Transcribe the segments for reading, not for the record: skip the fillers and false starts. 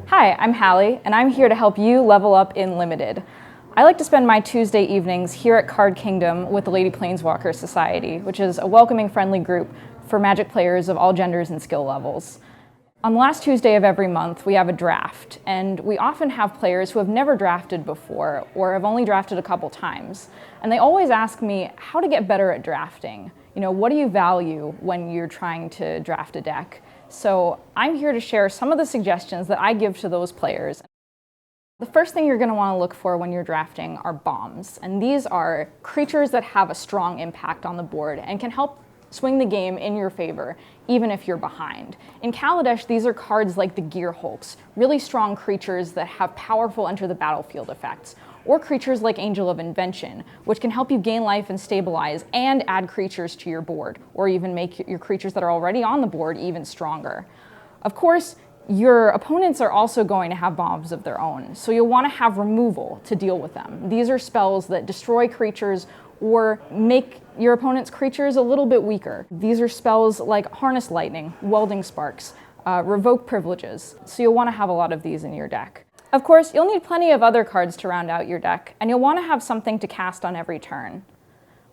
Hi, I'm Hallie, and I'm here to help you level up in Limited. I like to spend my Tuesday evenings here at Card Kingdom with the Lady Planeswalker Society, which is a welcoming, friendly group for Magic players of all genders and skill levels. On the last Tuesday of every month, we have a draft, and we often have players who have never drafted before or have only drafted a couple times. And they always ask me how to get better at drafting. What do you value when you're trying to draft a deck? So I'm here to share some of the suggestions that I give to those players. The first thing you're going to want to look for when you're drafting are bombs. And these are creatures that have a strong impact on the board and can help swing the game in your favor, even if you're behind. In Kaladesh, these are cards like the Gear Hulks, really strong creatures that have powerful enter the battlefield effects, or creatures like Angel of Invention, which can help you gain life and stabilize and add creatures to your board, or even make your creatures that are already on the board even stronger. Of course, your opponents are also going to have bombs of their own, so you'll want to have removal to deal with them. These are spells that destroy creatures or make your opponent's creatures a little bit weaker. These are spells like Harness Lightning, Welding Sparks, Revoke Privileges, so you'll want to have a lot of these in your deck. Of course, you'll need plenty of other cards to round out your deck, and you'll want to have something to cast on every turn.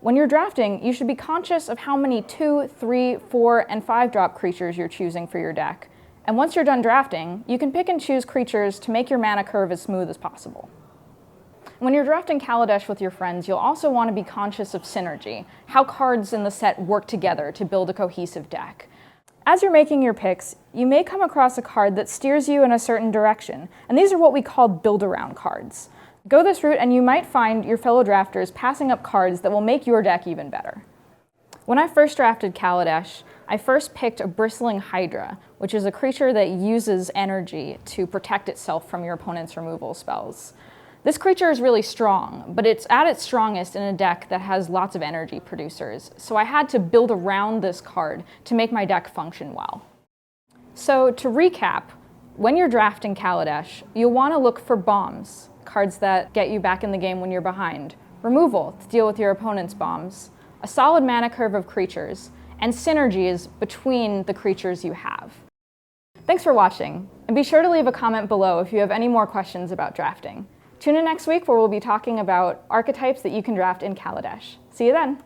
When you're drafting, you should be conscious of how many 2, 3, 4, and 5-drop creatures you're choosing for your deck. And once you're done drafting, you can pick and choose creatures to make your mana curve as smooth as possible. When you're drafting Kaladesh with your friends, you'll also want to be conscious of synergy, how cards in the set work together to build a cohesive deck. As you're making your picks, you may come across a card that steers you in a certain direction, and these are what we call build-around cards. Go this route and you might find your fellow drafters passing up cards that will make your deck even better. When I first drafted Kaladesh, I first picked a Bristling Hydra, which is a creature that uses energy to protect itself from your opponent's removal spells. This creature is really strong, but it's at its strongest in a deck that has lots of energy producers, so I had to build around this card to make my deck function well. So to recap, when you're drafting Kaladesh, you'll want to look for bombs, cards that get you back in the game when you're behind, removal to deal with your opponent's bombs, a solid mana curve of creatures, and synergies between the creatures you have. Thanks for watching, and be sure to leave a comment below if you have any more questions about drafting. Tune in next week where we'll be talking about archetypes that you can draft in Kaladesh. See you then!